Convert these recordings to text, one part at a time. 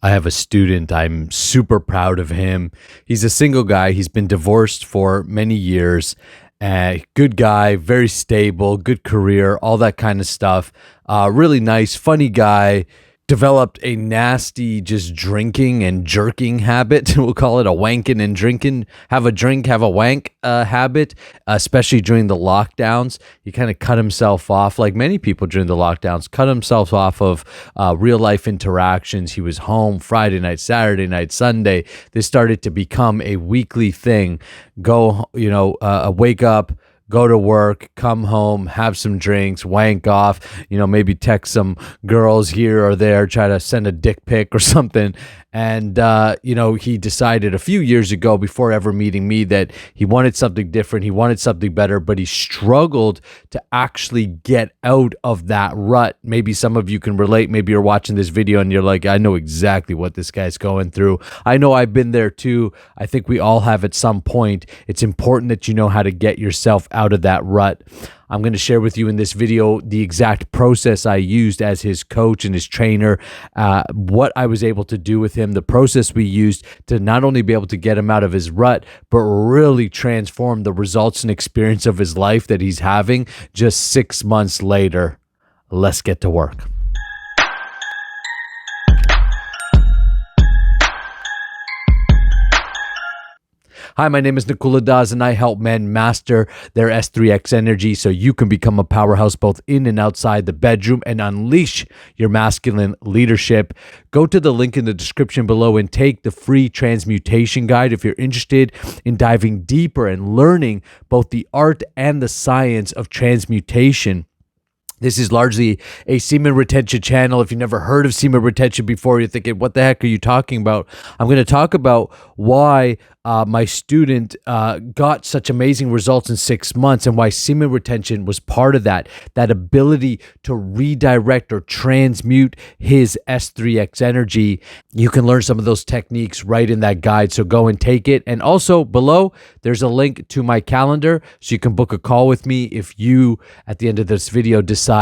I have a student. I'm super proud of him. He's a single guy. He's been divorced for many years. Good guy, very stable, good career, all that kind of stuff. Really nice, funny guy. Developed a nasty just drinking and jerking habit. We'll call it a wanking and drinking. Have a drink, have a wank habit, especially during the lockdowns. He kind of cut himself off, like many people during the lockdowns, cut himself off of real life interactions. He was home Friday night, Saturday night, Sunday. This started to become a weekly thing. Wake up, go to work, come home, have some drinks, wank off, maybe text some girls here or there, try to send a dick pic or something. And, he decided a few years ago, before ever meeting me, that he wanted something different. He wanted something better, but he struggled to actually get out of that rut. Maybe some of you can relate. Maybe you're watching this video and you're like, I know exactly what this guy's going through. I know I've been there too. I think we all have at some point. It's important that you know how to get yourself out of that rut. I'm going to share with you in this video the exact process I used as his coach and his trainer, what I was able to do with him, the process we used to not only be able to get him out of his rut, but really transform the results and experience of his life that he's having just 6 months later. Let's get to work. Hi, my name is Nikula Das, and I help men master their S3X energy so you can become a powerhouse both in and outside the bedroom and unleash your masculine leadership. Go to the link in the description below and take the free transmutation guide if you're interested in diving deeper and learning both the art and the science of transmutation. This is largely a semen retention channel. If you've never heard of semen retention before, you're thinking, what the heck are you talking about? I'm going to talk about why my student got such amazing results in 6 months and why semen retention was part of that ability to redirect or transmute his S3X energy. You can learn some of those techniques right in that guide, so go and take it. And also below, there's a link to my calendar, so you can book a call with me if you, at the end of this video, decide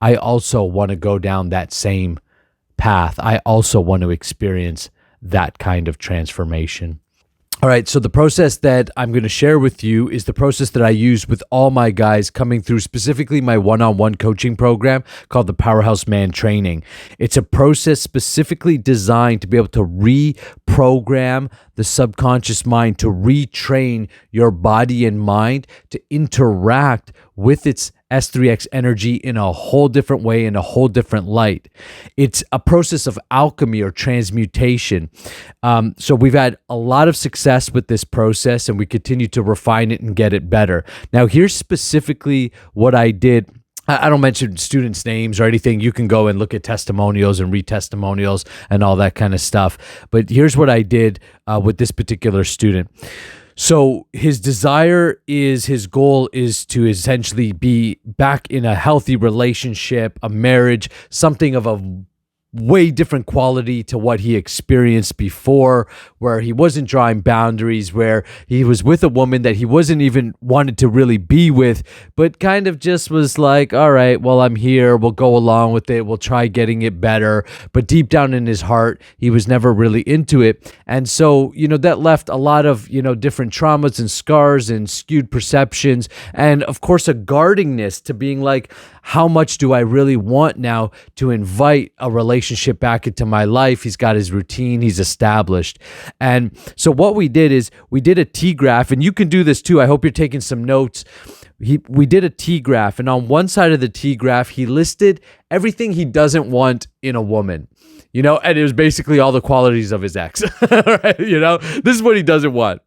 I also want to go down that same path. I also want to experience that kind of transformation. All right, so the process that I'm going to share with you is the process that I use with all my guys coming through specifically my one-on-one coaching program called the Powerhouse Man Training. It's a process specifically designed to be able to reprogram the subconscious mind, to retrain your body and mind to interact with its S3X energy in a whole different way, in a whole different light. It's a process of alchemy or transmutation. So we've had a lot of success with this process, and we continue to refine it and get it better. Now, here's specifically what I did. I don't mention students' names or anything. You can go and look at testimonials and read testimonials and all that kind of stuff. But here's what I did with this particular student. So his goal is to essentially be back in a healthy relationship, a marriage, something of a way different quality to what he experienced before, where he wasn't drawing boundaries, where he was with a woman that he wasn't even wanted to really be with, but kind of just was like, all right, well, I'm here, we'll go along with it, we'll try getting it better. But deep down in his heart, he was never really into it. And so, that left a lot of, different traumas and scars and skewed perceptions. And of course, a guardingness to being like, how much do I really want now to invite a relationship back into my life? He's got his routine, he's established. And so what we did is we did a T-graph, and you can do this too. I hope you're taking some notes. We did a T-graph, and on one side of the T-graph, he listed everything he doesn't want in a woman. And it was basically all the qualities of his ex. Right? This is what he doesn't want.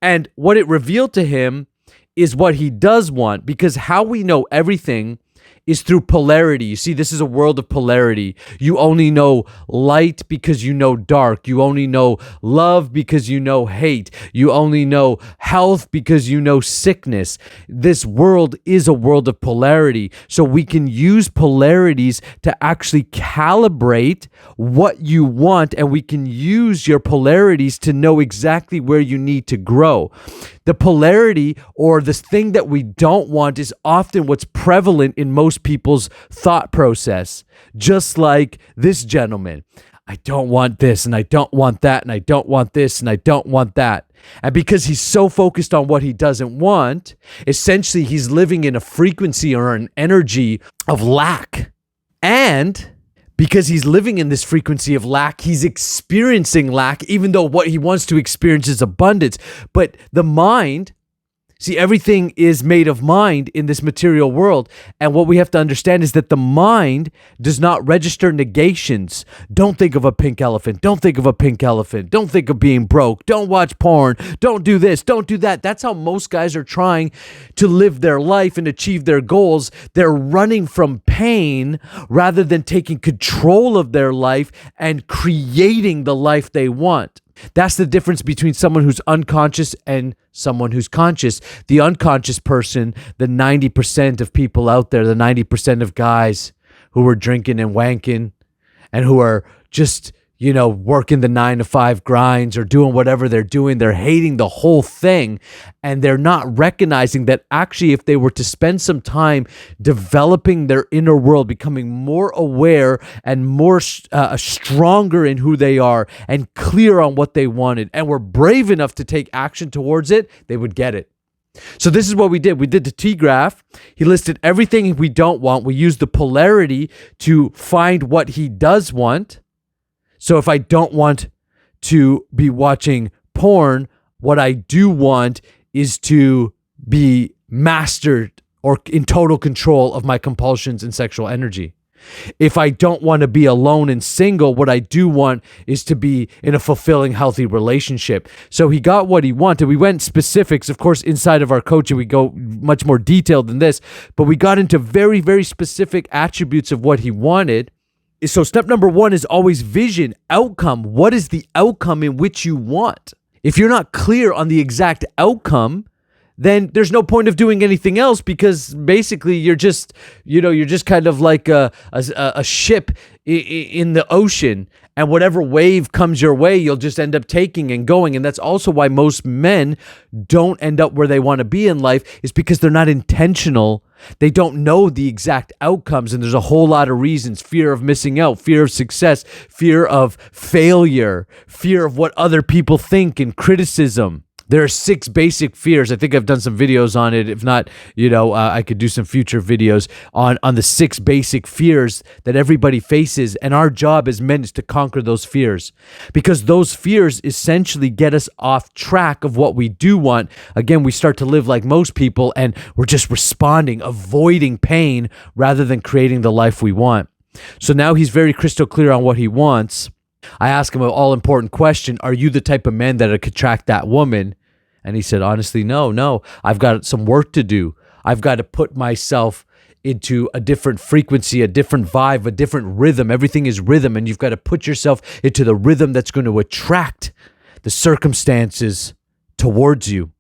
And what it revealed to him is what he does want, because how we know everything is through polarity. You see, this is a world of polarity. You only know light because you know dark. You only know love because you know hate. You only know health because you know sickness. This world is a world of polarity. So we can use polarities to actually calibrate what you want, and we can use your polarities to know exactly where you need to grow. The polarity, or this thing that we don't want, is often what's prevalent in most people's thought process. Just like this gentleman. I don't want this, and I don't want that, and I don't want this, and I don't want that. And because he's so focused on what he doesn't want, essentially he's living in a frequency or an energy of lack. And because he's living in this frequency of lack, he's experiencing lack, even though what he wants to experience is abundance. But the mind, see, everything is made of mind in this material world. And what we have to understand is that the mind does not register negations. Don't think of a pink elephant. Don't think of a pink elephant. Don't think of being broke. Don't watch porn. Don't do this. Don't do that. That's how most guys are trying to live their life and achieve their goals. They're running from pain rather than taking control of their life and creating the life they want. That's the difference between someone who's unconscious and someone who's conscious. The unconscious person, the 90% of people out there, the 90% of guys who are drinking and wanking and who are just, working the 9-to-5 grinds or doing whatever they're doing, they're hating the whole thing. And they're not recognizing that actually if they were to spend some time developing their inner world, becoming more aware and more stronger in who they are and clear on what they wanted, and were brave enough to take action towards it, they would get it. So this is what we did. We did the T-graph. He listed everything we don't want. We used the polarity to find what he does want. So if I don't want to be watching porn, what I do want is to be mastered or in total control of my compulsions and sexual energy. If I don't want to be alone and single, what I do want is to be in a fulfilling, healthy relationship. So he got what he wanted. We went specifics, of course, inside of our coaching. We go much more detailed than this, but we got into very, very specific attributes of what he wanted. So step number 1 is always vision, outcome. What is the outcome in which you want? If you're not clear on the exact outcome, then there's no point of doing anything else, because basically you're just kind of like a ship in the ocean, and whatever wave comes your way, you'll just end up taking and going. And that's also why most men don't end up where they want to be in life, is because they're not intentional. They don't know the exact outcomes, and there's a whole lot of reasons: fear of missing out, fear of success, fear of failure, fear of what other people think, and criticism. There are 6 basic fears. I think I've done some videos on it. If not, I could do some future videos on the 6 basic fears that everybody faces. And our job as men is to conquer those fears, because those fears essentially get us off track of what we do want. Again, we start to live like most people, and we're just responding, avoiding pain rather than creating the life we want. So now he's very crystal clear on what he wants. I ask him an all-important question: are you the type of man that could attract that woman? And he said, honestly, no. I've got some work to do. I've got to put myself into a different frequency, a different vibe, a different rhythm. Everything is rhythm, and you've got to put yourself into the rhythm that's going to attract the circumstances towards you.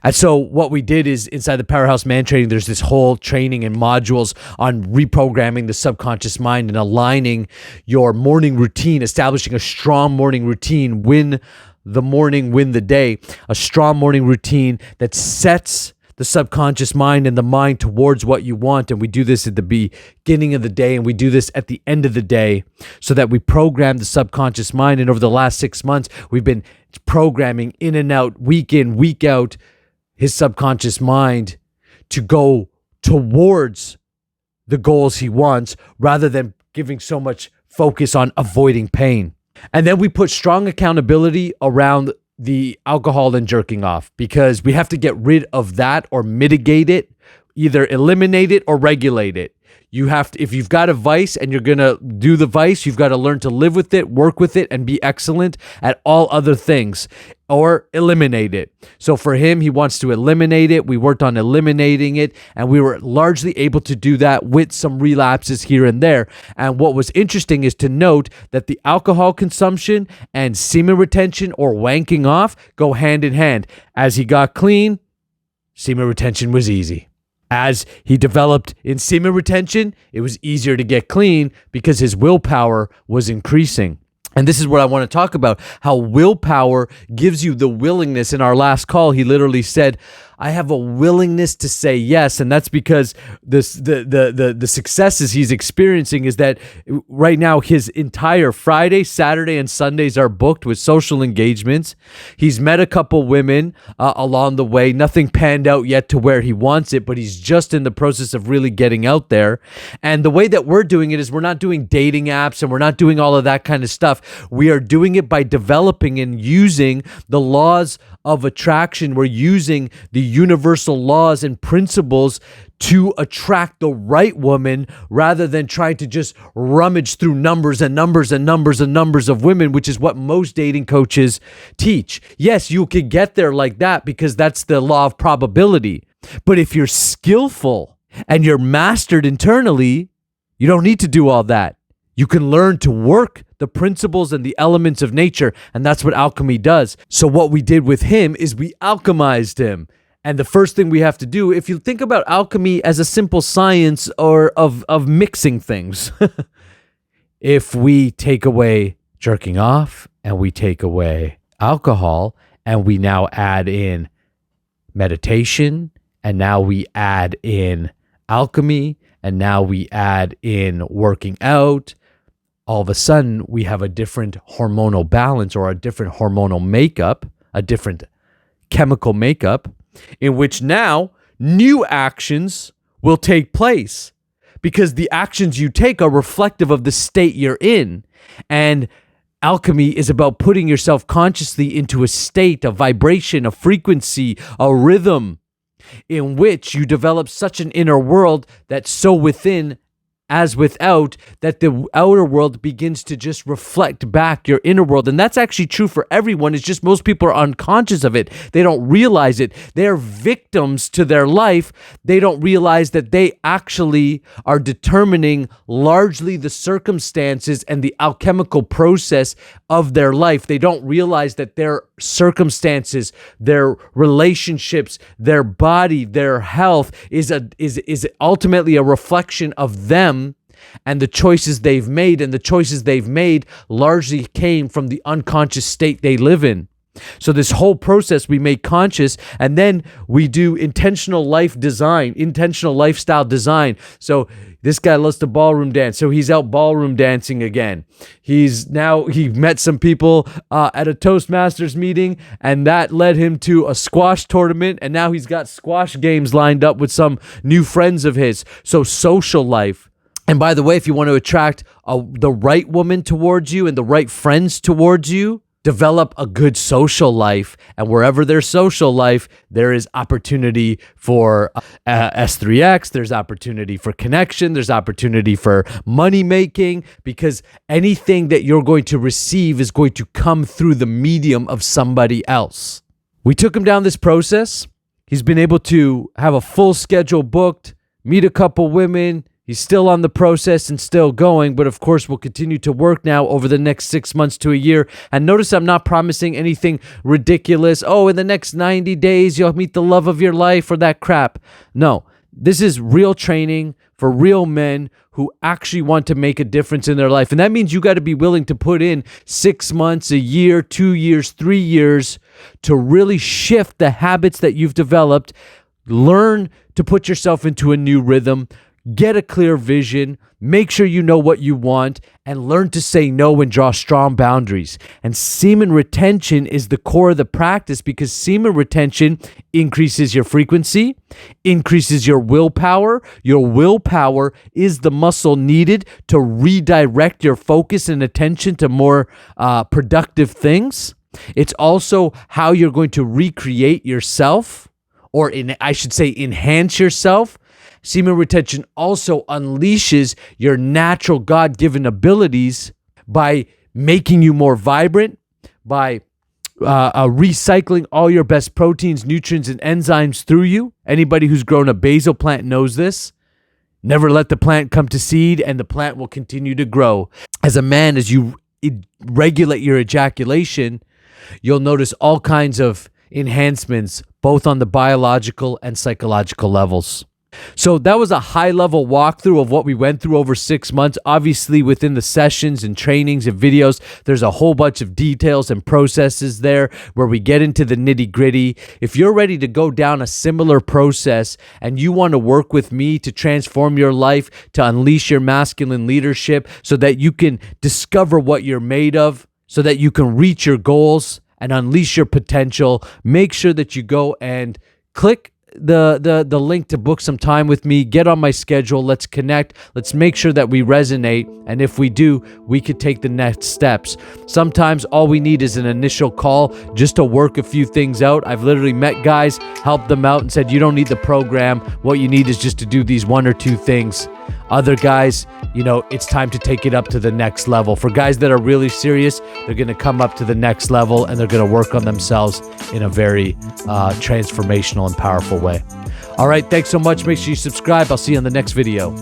And so what we did is, inside the Powerhouse Man Training, there's this whole training and modules on reprogramming the subconscious mind and aligning your morning routine, establishing a strong morning routine, win the morning, win the day, a strong morning routine that sets the subconscious mind and the mind towards what you want. And we do this at the beginning of the day, and we do this at the end of the day, so that we program the subconscious mind. And over the last 6 months, we've been programming in and out, week in, week out, his subconscious mind to go towards the goals he wants, rather than giving so much focus on avoiding pain. And then we put strong accountability around the alcohol and jerking off, because we have to get rid of that or mitigate it, either eliminate it or regulate it. You have to, if you've got a vice and you're going to do the vice, you've got to learn to live with it, work with it, and be excellent at all other things, or eliminate it. So for him, he wants to eliminate it. We worked on eliminating it, and we were largely able to do that with some relapses here and there. And what was interesting is to note that the alcohol consumption and semen retention, or wanking off, go hand in hand. As he got clean, semen retention was easy. As he developed in semen retention, it was easier to get clean because his willpower was increasing. And this is what I want to talk about, how willpower gives you the willingness. In our last call, he literally said, I have a willingness to say yes. And that's because the successes he's experiencing is that right now his entire Friday, Saturday, and Sundays are booked with social engagements. He's met a couple women along the way. Nothing panned out yet to where he wants it, but he's just in the process of really getting out there. And the way that we're doing it is we're not doing dating apps and we're not doing all of that kind of stuff. We are doing it by developing and using the laws of attraction. We're using the universal laws and principles to attract the right woman rather than trying to just rummage through numbers and numbers and numbers and numbers of women, which is what most dating coaches teach. Yes, you could get there like that because that's the law of probability. But if you're skillful and you're mastered internally, you don't need to do all that. You can learn to work the principles and the elements of nature, and that's what alchemy does. So what we did with him is we alchemized him. And the first thing we have to do, if you think about alchemy as a simple science or of mixing things, if we take away jerking off and we take away alcohol and we now add in meditation and now we add in alchemy and now we add in working out, all of a sudden we have a different hormonal balance or a different hormonal makeup, a different chemical makeup, in which now new actions will take place because the actions you take are reflective of the state you're in. And alchemy is about putting yourself consciously into a state, a vibration, a frequency, a rhythm in which you develop such an inner world that's so within as without, that the outer world begins to just reflect back your inner world. And that's actually true for everyone. It's just most people are unconscious of it. They don't realize it. They're victims to their life. They don't realize that they actually are determining largely the circumstances and the alchemical process of their life. They don't realize that their circumstances, their relationships, their body, their health is ultimately a reflection of them and the choices they've made, and the choices they've made largely came from the unconscious state they live in. So this whole process we make conscious, and then we do intentional life design, intentional lifestyle design. So this guy loves to ballroom dance, so he's out ballroom dancing again. He met some people at a Toastmasters meeting, and that led him to a squash tournament, and now he's got squash games lined up with some new friends of his. So social life. And by the way, if you want to attract the right woman towards you and the right friends towards you, develop a good social life. And wherever there's social life, there is opportunity for S3X, there's opportunity for connection, there's opportunity for money making, because anything that you're going to receive is going to come through the medium of somebody else. We took him down this process. He's been able to have a full schedule booked, meet a couple women. He's still on the process and still going, but of course we'll continue to work now over the next 6 months to a year. And notice I'm not promising anything ridiculous. Oh, in the next 90 days you'll meet the love of your life or that crap. No, this is real training for real men who actually want to make a difference in their life. And that means you got to be willing to put in 6 months, a year, 2 years, 3 years to really shift the habits that you've developed, learn to put yourself into a new rhythm, get a clear vision, make sure you know what you want, and learn to say no and draw strong boundaries. And semen retention is the core of the practice, because semen retention increases your frequency, increases your willpower. Your willpower is the muscle needed to redirect your focus and attention to more productive things. It's also how you're going to recreate yourself, or I should say enhance yourself. Semen retention also unleashes your natural God-given abilities by making you more vibrant, by recycling all your best proteins, nutrients, and enzymes through you. Anybody who's grown a basil plant knows this. Never let the plant come to seed, and the plant will continue to grow. As a man, as you regulate your ejaculation, you'll notice all kinds of enhancements, both on the biological and psychological levels. So that was a high-level walkthrough of what we went through over 6 months. Obviously, within the sessions and trainings and videos, there's a whole bunch of details and processes there where we get into the nitty-gritty. If you're ready to go down a similar process and you want to work with me to transform your life, to unleash your masculine leadership so that you can discover what you're made of, so that you can reach your goals and unleash your potential, make sure that you go and click the link to book some time with me. Get on my schedule. Let's connect. Let's make sure that we resonate. And if we do, we could take the next steps. Sometimes all we need is an initial call just to work a few things out. I've literally met guys, helped them out, and said, you don't need the program. What you need is just to do these 1 or 2 things. Other guys, it's time to take it up to the next level. For guys that are really serious, they're going to come up to the next level and they're going to work on themselves in a very transformational and powerful way. All right, thanks so much. Make sure you subscribe. I'll see you on the next video.